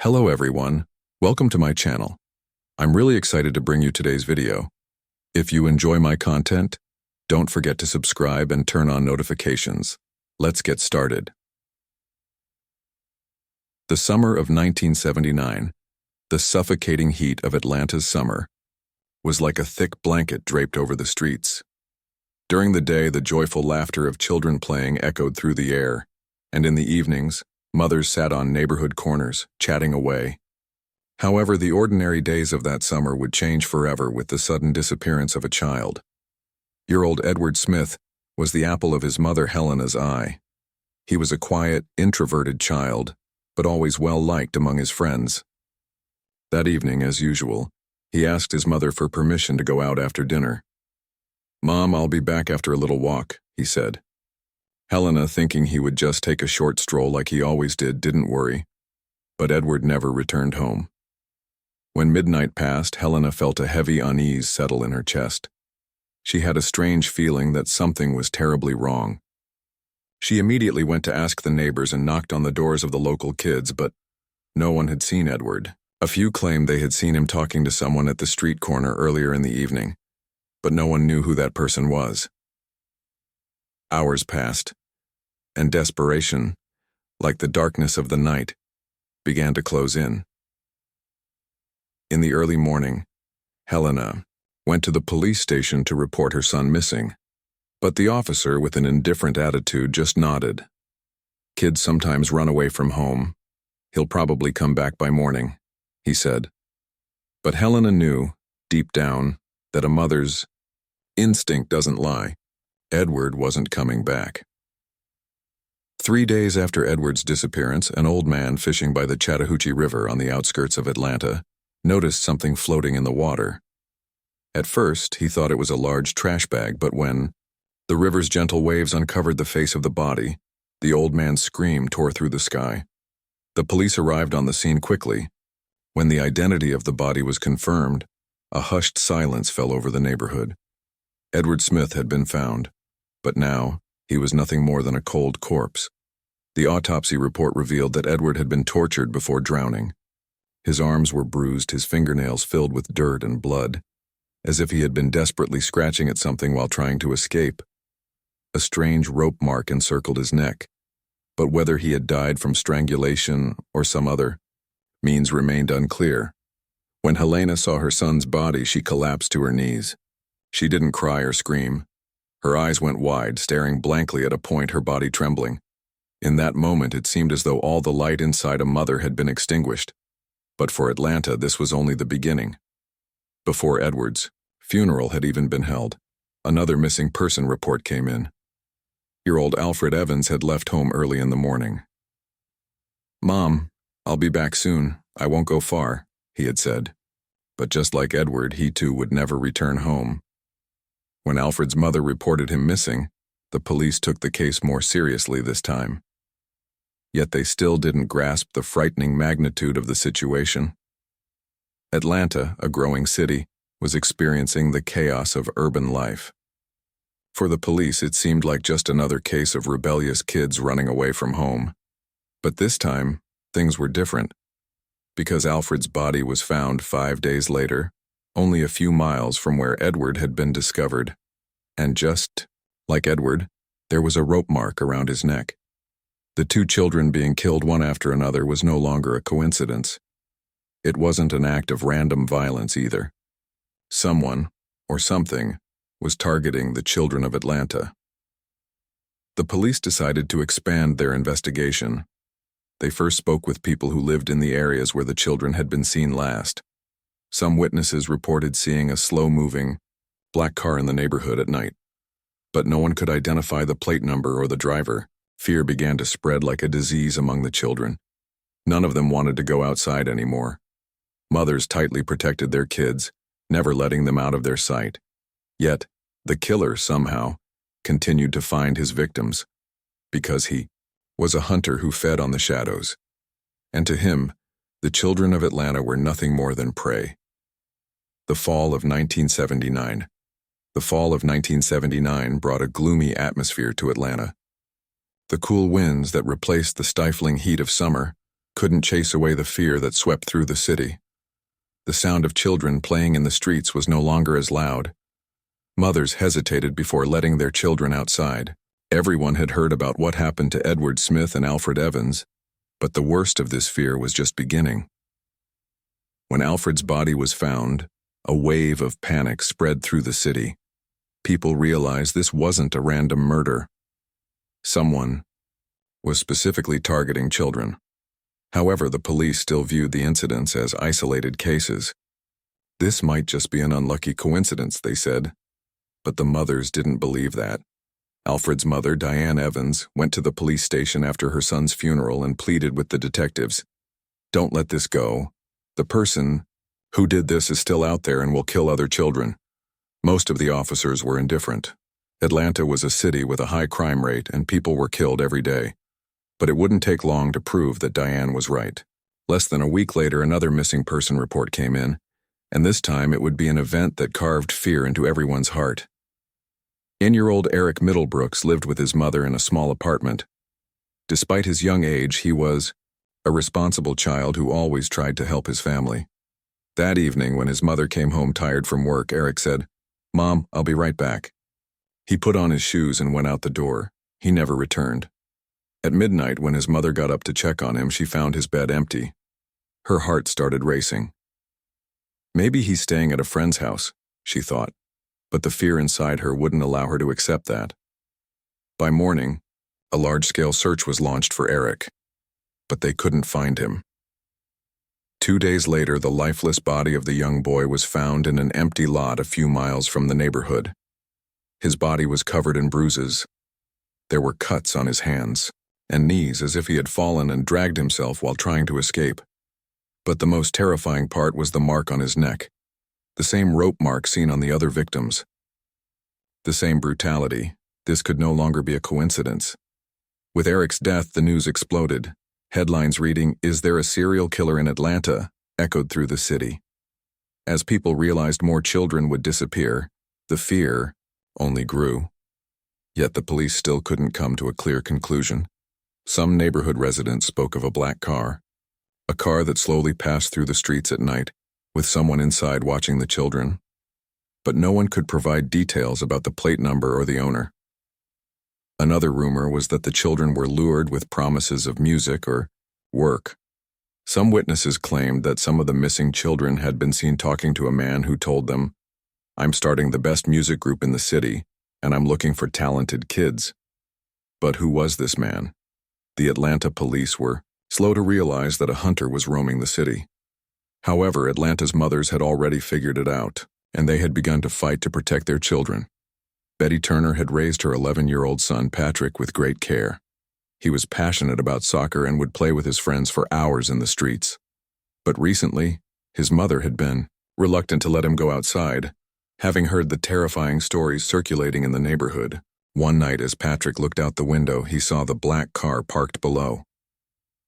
Hello everyone, welcome to my channel. I'm really excited to bring you today's video. If you enjoy my content, don't forget to subscribe and turn on notifications. Let's get started. The summer of 1979, the suffocating heat of Atlanta's summer, was like a thick blanket draped over the streets. During the day, the joyful laughter of children playing echoed through the air, and in the evenings, mothers sat on neighborhood corners, chatting away. However, the ordinary days of that summer would change forever with the sudden disappearance of a child. Year-old Edward Smith was the apple of his mother Helena's eye. He was a quiet, introverted child, but always well-liked among his friends. That evening, as usual, he asked his mother for permission to go out after dinner. "Mom, I'll be back after a little walk," he said. Helena, thinking he would just take a short stroll like he always did, didn't worry. But Edward never returned home. When midnight passed, Helena felt a heavy unease settle in her chest. She had a strange feeling that something was terribly wrong. She immediately went to ask the neighbors and knocked on the doors of the local kids, but no one had seen Edward. A few claimed they had seen him talking to someone at the street corner earlier in the evening, but no one knew who that person was. Hours passed, and desperation, like the darkness of the night, began to close in. In the early morning, Helena went to the police station to report her son missing, but the officer, with an indifferent attitude, just nodded. "Kids sometimes run away from home. He'll probably come back by morning," he said. But Helena knew, deep down, that a mother's instinct doesn't lie. Edward wasn't coming back. 3 days after Edward's disappearance, an old man fishing by the Chattahoochee River on the outskirts of Atlanta noticed something floating in the water. At first, he thought it was a large trash bag, but when the river's gentle waves uncovered the face of the body, the old man's scream tore through the sky. The police arrived on the scene quickly. When the identity of the body was confirmed, a hushed silence fell over the neighborhood. Edward Smith had been found, but now he was nothing more than a cold corpse. The autopsy report revealed that Edward had been tortured before drowning. His arms were bruised, his fingernails filled with dirt and blood, as if he had been desperately scratching at something while trying to escape. A strange rope mark encircled his neck, but whether he had died from strangulation or some other means remained unclear. When Helena saw her son's body, she collapsed to her knees. She didn't cry or scream. Her eyes went wide, staring blankly at a point, her body trembling. In that moment, it seemed as though all the light inside a mother had been extinguished. But for Atlanta, this was only the beginning. Before Edward's funeral had even been held, another missing person report came in. Year-old Alfred Evans had left home early in the morning. "Mom, I'll be back soon. I won't go far," he had said. But just like Edward, he too would never return home. When Alfred's mother reported him missing, the police took the case more seriously this time. Yet they still didn't grasp the frightening magnitude of the situation. Atlanta, a growing city, was experiencing the chaos of urban life. For the police, it seemed like just another case of rebellious kids running away from home. But this time, things were different, because Alfred's body was found 5 days later, only a few miles from where Edward had been discovered. And just like Edward, there was a rope mark around his neck. The two children being killed one after another was no longer a coincidence. It wasn't an act of random violence either. Someone, or something, was targeting the children of Atlanta. The police decided to expand their investigation. They first spoke with people who lived in the areas where the children had been seen last. Some witnesses reported seeing a slow-moving black car in the neighborhood at night, but no one could identify the plate number or the driver. Fear began to spread like a disease among the children. None of them wanted to go outside anymore. Mothers tightly protected their kids, never letting them out of their sight. Yet, the killer somehow continued to find his victims, because he was a hunter who fed on the shadows. And to him, the children of Atlanta were nothing more than prey. The fall of 1979. The fall of 1979 brought a gloomy atmosphere to Atlanta. The cool winds that replaced the stifling heat of summer couldn't chase away the fear that swept through the city. The sound of children playing in the streets was no longer as loud. Mothers hesitated before letting their children outside. Everyone had heard about what happened to Edward Smith and Alfred Evans, but the worst of this fear was just beginning. When Alfred's body was found, a wave of panic spread through the city. People realized this wasn't a random murder. Someone was specifically targeting children. However, the police still viewed the incidents as isolated cases. This might just be an unlucky coincidence, they said. But the mothers didn't believe that. Alfred's mother, Diane Evans, went to the police station after her son's funeral and pleaded with the detectives. "Don't let this go. The person who did this is still out there and will kill other children." Most of the officers were indifferent. Atlanta was a city with a high crime rate and people were killed every day. But it wouldn't take long to prove that Diane was right. Less than a week later, another missing person report came in, and this time it would be an event that carved fear into everyone's heart. 10-year-old Eric Middlebrooks lived with his mother in a small apartment. Despite his young age, he was a responsible child who always tried to help his family. That evening, when his mother came home tired from work, Eric said, "Mom, I'll be right back." He put on his shoes and went out the door. He never returned. At midnight, when his mother got up to check on him, she found his bed empty. Her heart started racing. Maybe he's staying at a friend's house, she thought, but the fear inside her wouldn't allow her to accept that. By morning, a large-scale search was launched for Eric, but they couldn't find him. 2 days later, the lifeless body of the young boy was found in an empty lot a few miles from the neighborhood. His body was covered in bruises. There were cuts on his hands and knees as if he had fallen and dragged himself while trying to escape. But the most terrifying part was the mark on his neck. The same rope mark seen on the other victims. The same brutality. This could no longer be a coincidence. With Eric's death, the news exploded. Headlines reading, "Is there a serial killer in Atlanta?" echoed through the city. As people realized more children would disappear, the fear only grew. Yet the police still couldn't come to a clear conclusion. Some neighborhood residents spoke of a black car, a car that slowly passed through the streets at night, with someone inside watching the children. But no one could provide details about the plate number or the owner. Another rumor was that the children were lured with promises of music or work. Some witnesses claimed that some of the missing children had been seen talking to a man who told them, "I'm starting the best music group in the city, and I'm looking for talented kids." But who was this man? The Atlanta police were slow to realize that a hunter was roaming the city. However, Atlanta's mothers had already figured it out, and they had begun to fight to protect their children. Betty Turner had raised her 11-year-old son, Patrick, with great care. He was passionate about soccer and would play with his friends for hours in the streets. But recently, his mother had been reluctant to let him go outside, having heard the terrifying stories circulating in the neighborhood. One night, as Patrick looked out the window, he saw the black car parked below.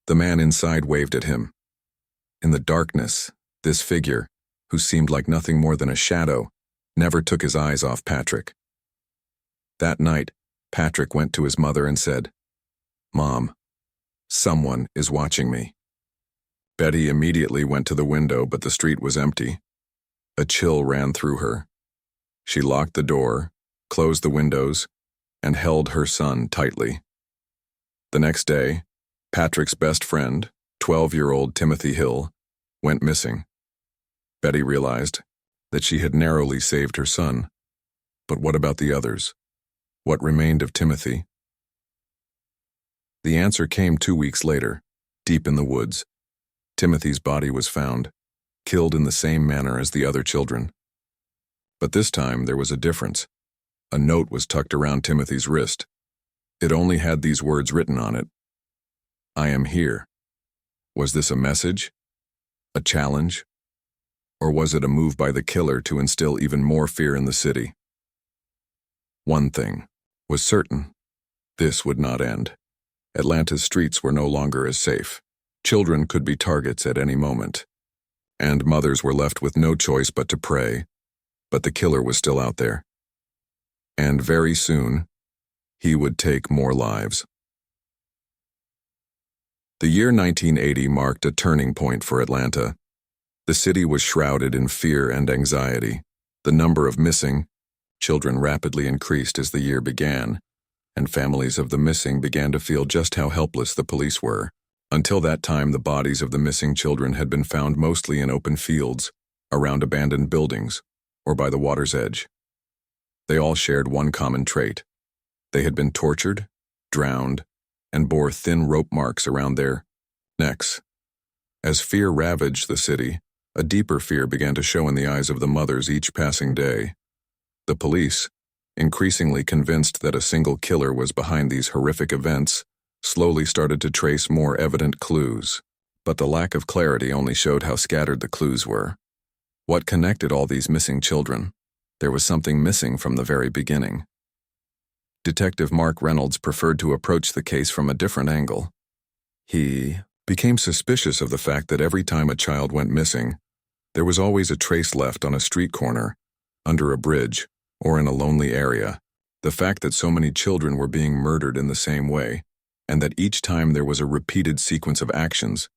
The man inside waved at him. In the darkness, this figure, who seemed like nothing more than a shadow, never took his eyes off Patrick. That night, Patrick went to his mother and said, "Mom, someone is watching me." Betty immediately went to the window, but the street was empty. A chill ran through her. She locked the door, closed the windows, and held her son tightly. The next day, Patrick's best friend, 12-year-old Timothy Hill, went missing. Betty realized that she had narrowly saved her son. But what about the others? What remained of Timothy? The answer came 2 weeks later, deep in the woods. Timothy's body was found, killed in the same manner as the other children. But this time there was a difference. A note was tucked around Timothy's wrist. It only had these words written on it: "I am here." Was this a message? A challenge? Or was it a move by the killer to instill even more fear in the city? One thing was certain: this would not end. Atlanta's streets were no longer as safe. Children could be targets at any moment. And mothers were left with no choice but to pray. But the killer was still out there. And very soon, he would take more lives. The year 1980 marked a turning point for Atlanta. The city was shrouded in fear and anxiety. The number of missing children rapidly increased as the year began, and families of the missing began to feel just how helpless the police were. Until that time, the bodies of the missing children had been found mostly in open fields, around abandoned buildings, or by the water's edge. They all shared one common trait. They had been tortured, drowned, and bore thin rope marks around their necks. As fear ravaged the city, a deeper fear began to show in the eyes of the mothers each passing day. The police, increasingly convinced that a single killer was behind these horrific events, slowly started to trace more evident clues. But the lack of clarity only showed how scattered the clues were. What connected all these missing children? There was something missing from the very beginning. Detective Mark Reynolds preferred to approach the case from a different angle. He became suspicious of the fact that every time a child went missing, there was always a trace left on a street corner, under a bridge, or in a lonely area. The fact that so many children were being murdered in the same way, and that each time there was a repeated sequence of actions,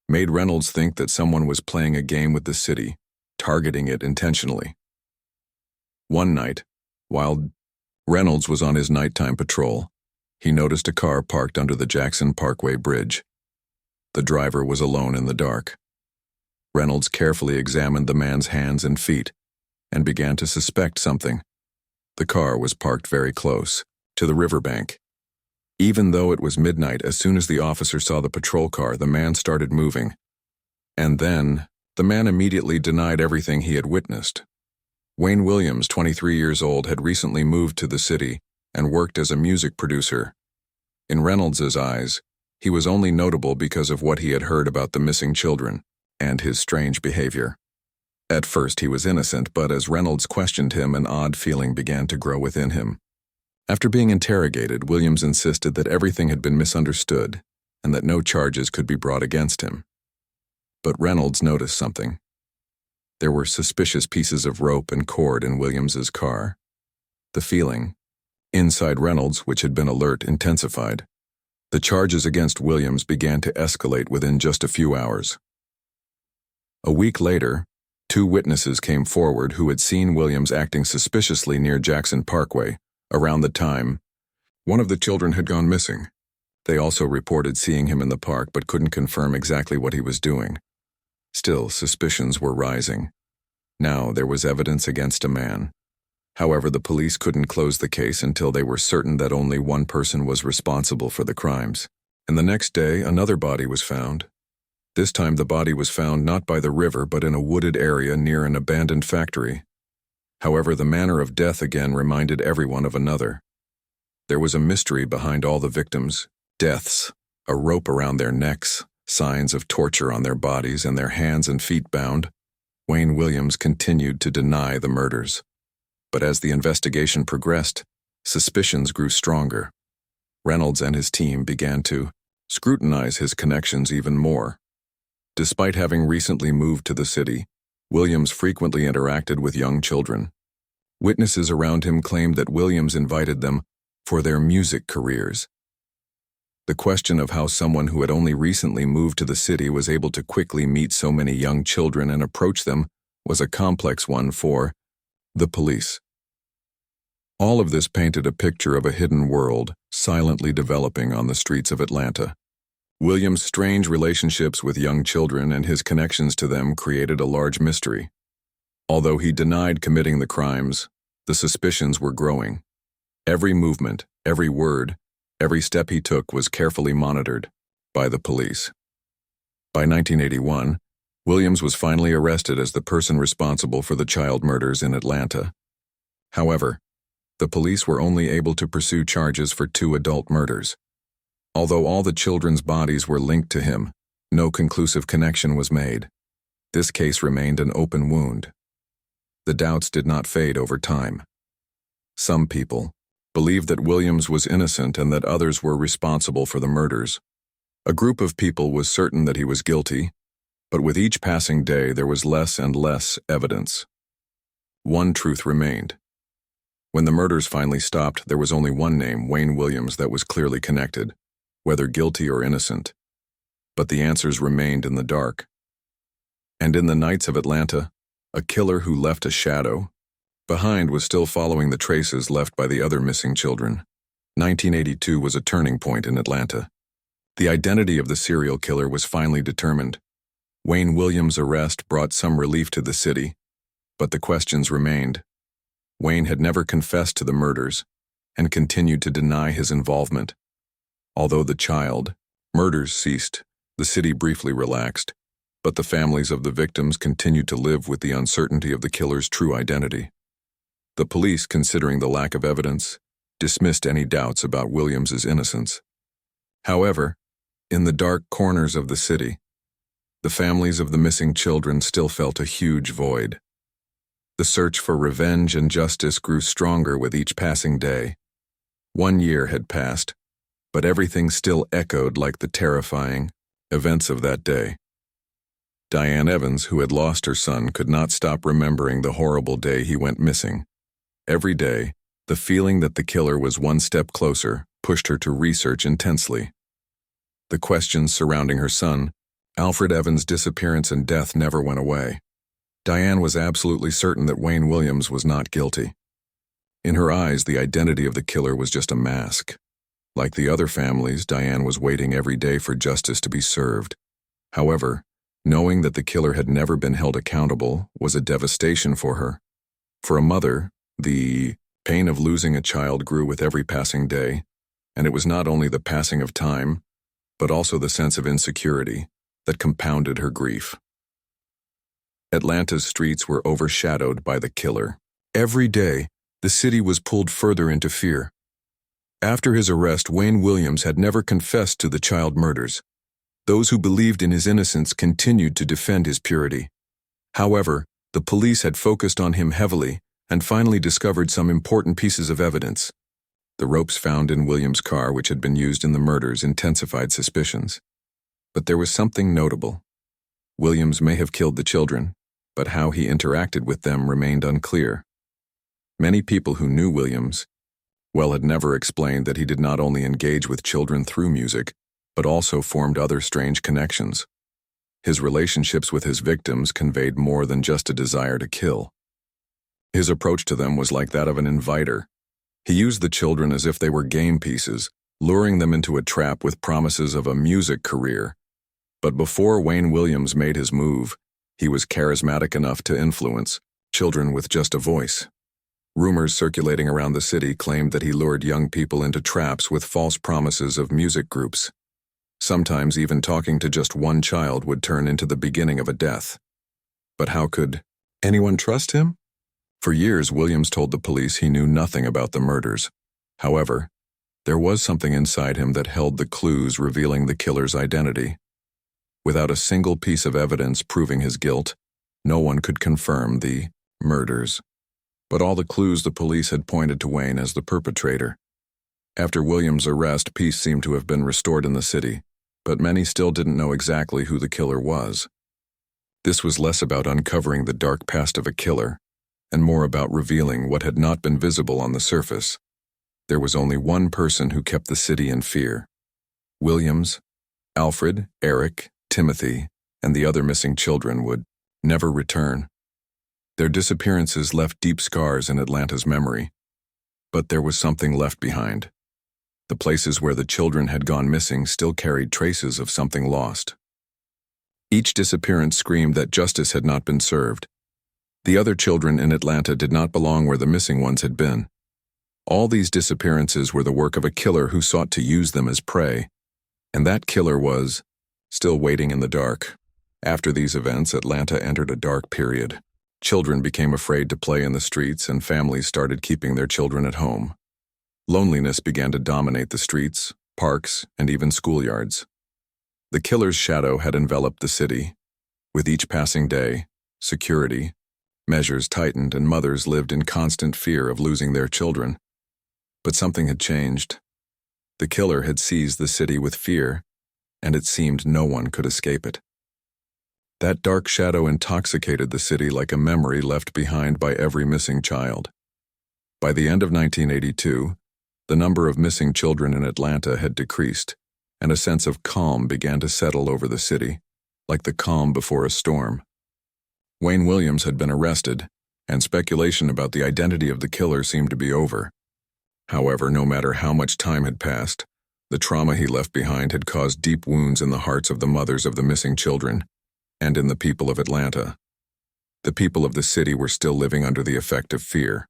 made Reynolds think that someone was playing a game with the city, targeting it intentionally. One night, while Reynolds was on his nighttime patrol, he noticed a car parked under the Jackson Parkway Bridge. The driver was alone in the dark. Reynolds carefully examined the man's hands and feet and began to suspect something. The car was parked very close to the riverbank. Even though it was midnight, as soon as the officer saw the patrol car, the man started moving. And then, the man immediately denied everything he had witnessed. Wayne Williams, 23 years old, had recently moved to the city and worked as a music producer. In Reynolds's eyes, he was only notable because of what he had heard about the missing children and his strange behavior. At first he was innocent, but as Reynolds questioned him, an odd feeling began to grow within him. After being interrogated, Williams insisted that everything had been misunderstood and that no charges could be brought against him. But Reynolds noticed something. There were suspicious pieces of rope and cord in Williams's car. The feeling, inside Reynolds, which had been alert, intensified. The charges against Williams began to escalate within just a few hours. A week later, 2 witnesses came forward who had seen Williams acting suspiciously near Jackson Parkway around the time one of the children had gone missing. They also reported seeing him in the park but couldn't confirm exactly what he was doing. Still, suspicions were rising. Now there was evidence against a man. However, the police couldn't close the case until they were certain that only one person was responsible for the crimes. And the next day, another body was found. This time the body was found not by the river but in a wooded area near an abandoned factory. However, the manner of death again reminded everyone of another. There was a mystery behind all the victims' deaths, a rope around their necks, signs of torture on their bodies, and their hands and feet bound. Wayne Williams continued to deny the murders. But as the investigation progressed, suspicions grew stronger. Reynolds and his team began to scrutinize his connections even more. Despite having recently moved to the city, Williams frequently interacted with young children. Witnesses around him claimed that Williams invited them for their music careers. The question of how someone who had only recently moved to the city was able to quickly meet so many young children and approach them was a complex one for the police. All of this painted a picture of a hidden world silently developing on the streets of Atlanta. Williams' strange relationships with young children and his connections to them created a large mystery. Although he denied committing the crimes, the suspicions were growing. Every movement, every word, every step he took was carefully monitored by the police. By 1981, Williams was finally arrested as the person responsible for the child murders in Atlanta. However, the police were only able to pursue charges for 2 adult murders. Although all the children's bodies were linked to him, no conclusive connection was made. This case remained an open wound. The doubts did not fade over time. Some people believed that Williams was innocent and that others were responsible for the murders. A group of people was certain that he was guilty, but with each passing day there was less and less evidence. One truth remained. When the murders finally stopped, there was only one name, Wayne Williams, that was clearly connected, whether guilty or innocent. but the answers remained in the dark. And in the nights of Atlanta, a killer who left a shadow behind was still following the traces left by the other missing children. 1982 was a turning point in Atlanta. The identity of the serial killer was finally determined. Wayne Williams' arrest brought some relief to the city, but the questions remained. Wayne had never confessed to the murders and continued to deny his involvement. Although the child murders ceased, the city briefly relaxed, but the families of the victims continued to live with the uncertainty of the killer's true identity. The police, considering the lack of evidence, dismissed any doubts about Williams's innocence. However, in the dark corners of the city, the families of the missing children still felt a huge void. The search for revenge and justice grew stronger with each passing day. 1 year had passed, but everything still echoed like the terrifying events of that day. Diane Evans, who had lost her son, could not stop remembering the horrible day he went missing. Every day, the feeling that the killer was one step closer pushed her to research intensely. The questions surrounding her son, Alfred Evans' disappearance and death, never went away. Diane was absolutely certain that Wayne Williams was not guilty. In her eyes, the identity of the killer was just a mask. Like the other families, Diane was waiting every day for justice to be served. However, knowing that the killer had never been held accountable was a devastation for her. For a mother, the pain of losing a child grew with every passing day, and it was not only the passing of time, but also the sense of insecurity that compounded her grief. Atlanta's streets were overshadowed by the killer. Every day, the city was pulled further into fear. After his arrest, Wayne Williams had never confessed to the child murders. Those who believed in his innocence continued to defend his purity. However, the police had focused on him heavily and finally discovered some important pieces of evidence. The ropes found in Williams' car, which had been used in the murders, intensified suspicions. But there was something notable. Williams may have killed the children, but how he interacted with them remained unclear. Many people who knew Williams had never explained that he did not only engage with children through music, but also formed other strange connections. His relationships with his victims conveyed more than just a desire to kill. His approach to them was like that of an inviter. He used the children as if they were game pieces, luring them into a trap with promises of a music career. But before Wayne Williams made his move, he was charismatic enough to influence children with just a voice. Rumors circulating around the city claimed that he lured young people into traps with false promises of music groups. Sometimes even talking to just one child would turn into the beginning of a death. But how could anyone trust him? For years, Williams told the police he knew nothing about the murders. However, there was something inside him that held the clues revealing the killer's identity. Without a single piece of evidence proving his guilt, no one could confirm the murders. But all the clues the police had pointed to Wayne as the perpetrator. After Williams' arrest, peace seemed to have been restored in the city, but many still didn't know exactly who the killer was. This was less about uncovering the dark past of a killer, and more about revealing what had not been visible on the surface. There was only one person who kept the city in fear. Williams, Alfred, Eric, Timothy, and the other missing children would never return. Their disappearances left deep scars in Atlanta's memory. But there was something left behind. The places where the children had gone missing still carried traces of something lost. Each disappearance screamed that justice had not been served. The other children in Atlanta did not belong where the missing ones had been. All these disappearances were the work of a killer who sought to use them as prey. And that killer was still waiting in the dark. After these events, Atlanta entered a dark period. Children became afraid to play in the streets, and families started keeping their children at home. Loneliness began to dominate the streets, parks, and even schoolyards. The killer's shadow had enveloped the city. With each passing day, security measures tightened and mothers lived in constant fear of losing their children. But something had changed. The killer had seized the city with fear, and it seemed no one could escape it. That dark shadow intoxicated the city like a memory left behind by every missing child. By the end of 1982, the number of missing children in Atlanta had decreased, and a sense of calm began to settle over the city, like the calm before a storm. Wayne Williams had been arrested, and speculation about the identity of the killer seemed to be over. However, no matter how much time had passed, the trauma he left behind had caused deep wounds in the hearts of the mothers of the missing children, and in the people of Atlanta. The people of the city were still living under the effect of fear.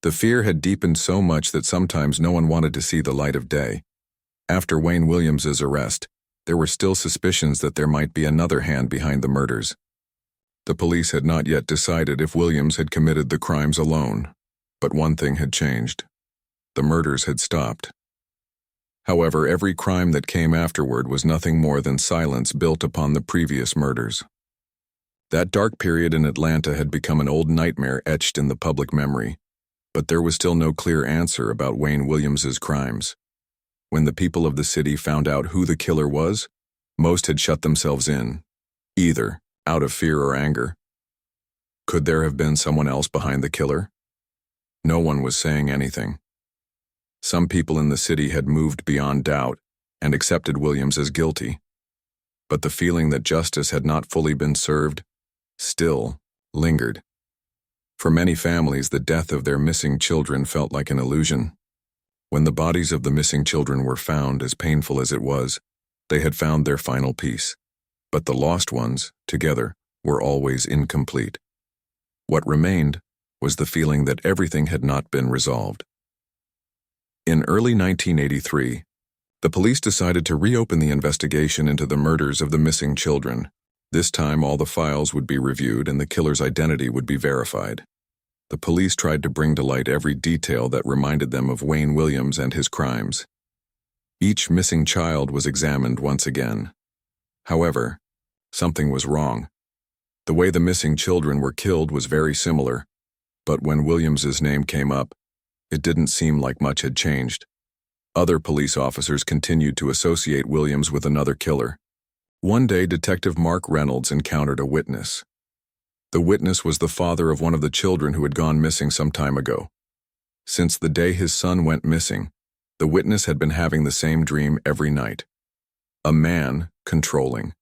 The fear had deepened so much that sometimes no one wanted to see the light of day. After Wayne Williams's arrest, there were still suspicions that there might be another hand behind the murders. The police had not yet decided if Williams had committed the crimes alone, but one thing had changed. The murders had stopped. However, every crime that came afterward was nothing more than silence built upon the previous murders. That dark period in Atlanta had become an old nightmare etched in the public memory, but there was still no clear answer about Wayne Williams's crimes. When the people of the city found out who the killer was, most had shut themselves in, either out of fear or anger. Could there have been someone else behind the killer? No one was saying anything. Some people in the city had moved beyond doubt and accepted Williams as guilty, but the feeling that justice had not fully been served still lingered. For many families, the death of their missing children felt like an illusion. When the bodies of the missing children were found, as painful as it was, they had found their final piece. But the lost ones, together, were always incomplete. What remained was the feeling that everything had not been resolved. In early 1983, the police decided to reopen the investigation into the murders of the missing children. This time, all the files would be reviewed and the killer's identity would be verified. The police tried to bring to light every detail that reminded them of Wayne Williams and his crimes. Each missing child was examined once again. However, something was wrong. The way the missing children were killed was very similar, but when Williams's name came up, it didn't seem like much had changed. Other police officers continued to associate Williams with another killer. One day, Detective Mark Reynolds encountered a witness. The witness was the father of one of the children who had gone missing some time ago. Since the day his son went missing, the witness had been having the same dream every night. A man controlling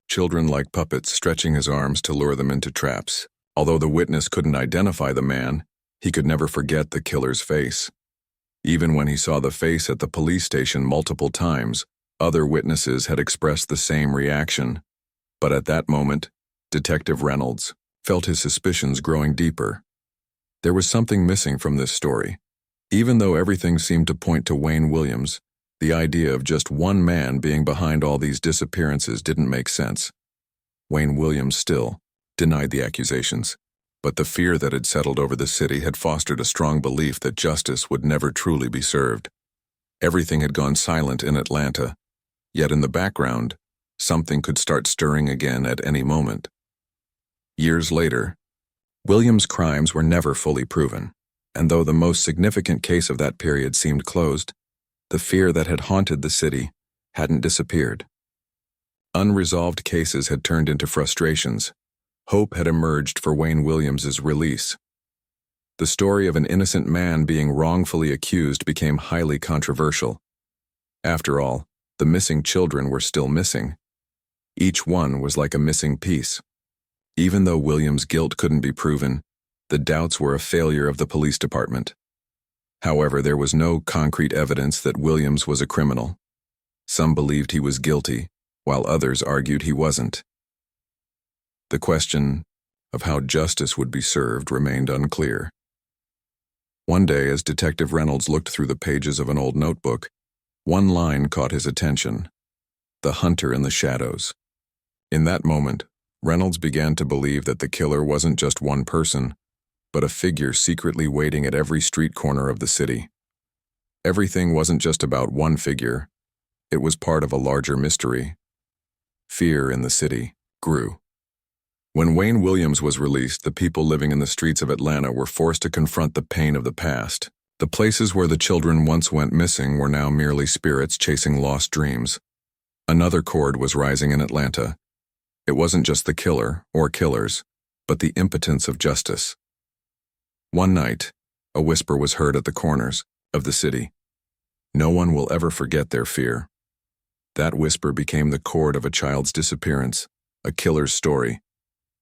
children like puppets, stretching his arms to lure them into traps. Although the witness couldn't identify the man, he could never forget the killer's face. Even when he saw the face at the police station multiple times, other witnesses had expressed the same reaction. But at that moment, Detective Reynolds felt his suspicions growing deeper. There was something missing from this story. Even though everything seemed to point to Wayne Williams, the idea of just one man being behind all these disappearances didn't make sense. Wayne Williams still denied the accusations, but the fear that had settled over the city had fostered a strong belief that justice would never truly be served. Everything had gone silent in Atlanta, yet in the background, something could start stirring again at any moment. Years later, Williams' crimes were never fully proven, and though the most significant case of that period seemed closed, the fear that had haunted the city hadn't disappeared. Unresolved cases had turned into frustrations. Hope had emerged for Wayne Williams's release. The story of an innocent man being wrongfully accused became highly controversial. After all, the missing children were still missing. Each one was like a missing piece. Even though Williams' guilt couldn't be proven, the doubts were a failure of the police department. However, there was no concrete evidence that Williams was a criminal. Some believed he was guilty, while others argued he wasn't. The question of how justice would be served remained unclear. One day, as Detective Reynolds looked through the pages of an old notebook, one line caught his attention: the hunter in the shadows. In that moment, Reynolds began to believe that the killer wasn't just one person, but a figure secretly waiting at every street corner of the city. Everything wasn't just about one figure. It was part of a larger mystery. Fear in the city grew. When Wayne Williams was released, the people living in the streets of Atlanta were forced to confront the pain of the past. The places where the children once went missing were now merely spirits chasing lost dreams. Another chord was rising in Atlanta. It wasn't just the killer or killers, but the impotence of justice. One night, a whisper was heard at the corners of the city. No one will ever forget their fear. That whisper became the chord of a child's disappearance, a killer's story,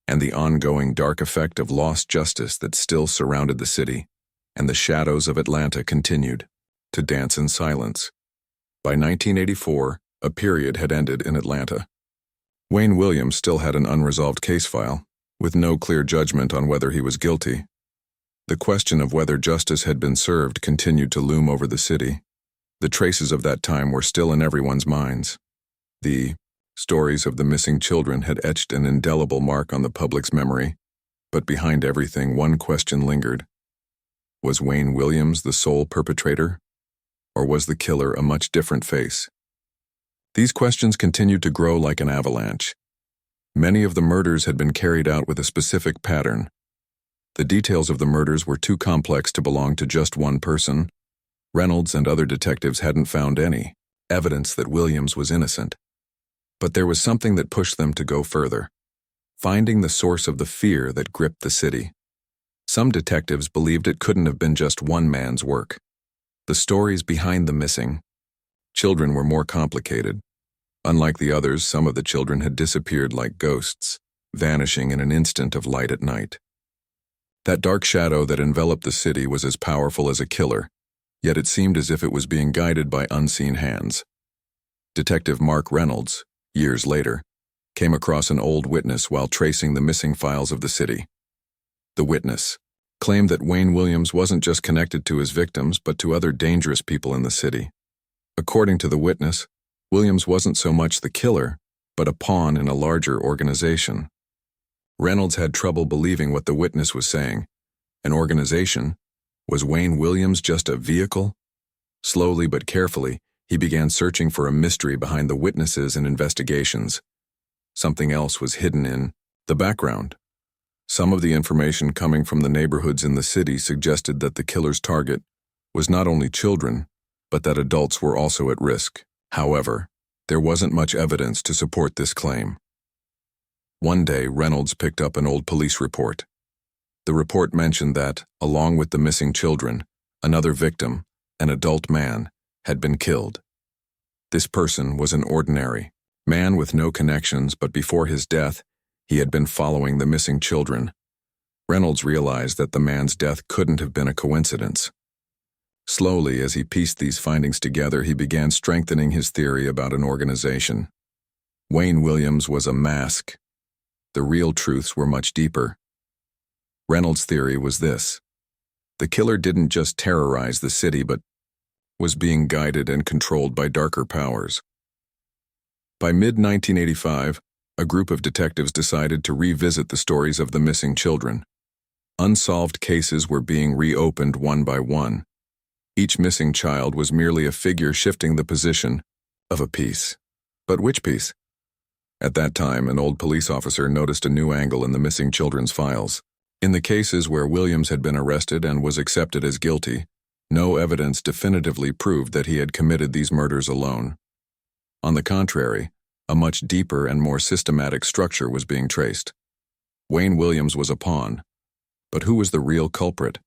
and the ongoing dark effect of lost justice that still surrounded the city, and the shadows of Atlanta continued to dance in silence. By 1984, a period had ended in Atlanta. Wayne Williams still had an unresolved case file, with no clear judgment on whether he was guilty. The question of whether justice had been served continued to loom over the city. The traces of that time were still in everyone's minds. The stories of the missing children had etched an indelible mark on the public's memory, but behind everything, one question lingered. Was Wayne Williams the sole perpetrator, or was the killer a much different face? These questions continued to grow like an avalanche. Many of the murders had been carried out with a specific pattern. The details of the murders were too complex to belong to just one person. Reynolds and other detectives hadn't found any evidence that Williams was innocent. But there was something that pushed them to go further, finding the source of the fear that gripped the city. Some detectives believed it couldn't have been just one man's work. The stories behind the missing children were more complicated. Unlike the others, some of the children had disappeared like ghosts, vanishing in an instant of light at night. That dark shadow that enveloped the city was as powerful as a killer, yet it seemed as if it was being guided by unseen hands. Detective Mark Reynolds, years later, came across an old witness while tracing the missing files of the city. The witness claimed that Wayne Williams wasn't just connected to his victims, but to other dangerous people in the city. According to the witness, Williams wasn't so much the killer, but a pawn in a larger organization. Reynolds had trouble believing what the witness was saying. An organization? Was Wayne Williams just a vehicle? Slowly but carefully, he began searching for a mystery behind the witnesses and investigations. Something else was hidden in the background. Some of the information coming from the neighborhoods in the city suggested that the killer's target was not only children, but that adults were also at risk. However, there wasn't much evidence to support this claim. One day, Reynolds picked up an old police report. The report mentioned that, along with the missing children, another victim, an adult man, had been killed. This person was an ordinary man with no connections, but before his death, he had been following the missing children. Reynolds realized that the man's death couldn't have been a coincidence. Slowly, as he pieced these findings together, he began strengthening his theory about an organization. Wayne Williams was a mask. The real truths were much deeper. Reynolds' theory was this: the killer didn't just terrorize the city, but was being guided and controlled by darker powers. By mid-1985, a group of detectives decided to revisit the stories of the missing children. Unsolved cases were being reopened one by one. Each missing child was merely a figure shifting the position of a piece. But which piece? At that time, an old police officer noticed a new angle in the missing children's files. In the cases where Williams had been arrested and was accepted as guilty, no evidence definitively proved that he had committed these murders alone. On the contrary, a much deeper and more systematic structure was being traced. Wayne Williams was a pawn, but who was the real culprit?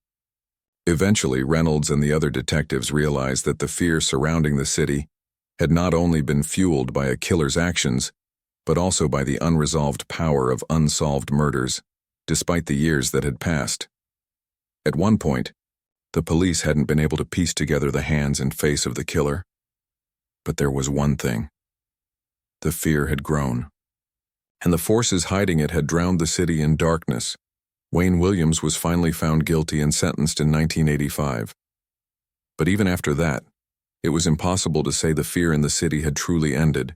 Eventually, Reynolds and the other detectives realized that the fear surrounding the city had not only been fueled by a killer's actions, but also by the unresolved power of unsolved murders, despite the years that had passed. At one point, the police hadn't been able to piece together the hands and face of the killer. But there was one thing. The fear had grown, and the forces hiding it had drowned the city in darkness. Wayne Williams was finally found guilty and sentenced in 1985. But even after that, it was impossible to say the fear in the city had truly ended.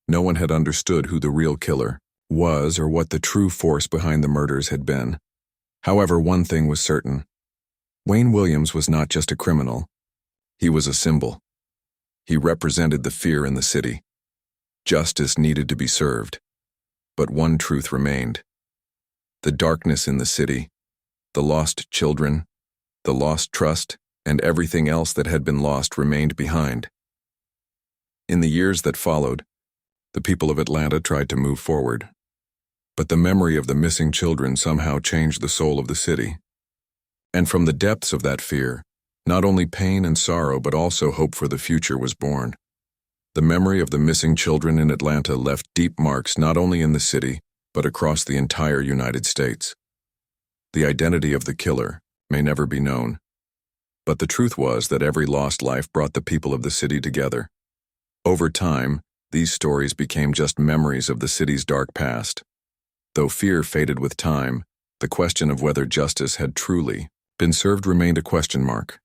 No one had understood who the real killer was or what the true force behind the murders had been. However, one thing was certain. Wayne Williams was not just a criminal. He was a symbol. He represented the fear in the city. Justice needed to be served. But one truth remained. The darkness in the city, the lost children, the lost trust, and everything else that had been lost remained behind. In the years that followed, the people of Atlanta tried to move forward. But the memory of the missing children somehow changed the soul of the city. And from the depths of that fear, not only pain and sorrow but also hope for the future was born. The memory of the missing children in Atlanta left deep marks not only in the city, but across the entire United States. The identity of the killer may never be known, but the truth was that every lost life brought the people of the city together. Over time, these stories became just memories of the city's dark past. Though fear faded with time, the question of whether justice had truly been served remained a question mark,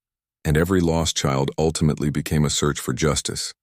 and every lost child ultimately became a search for justice.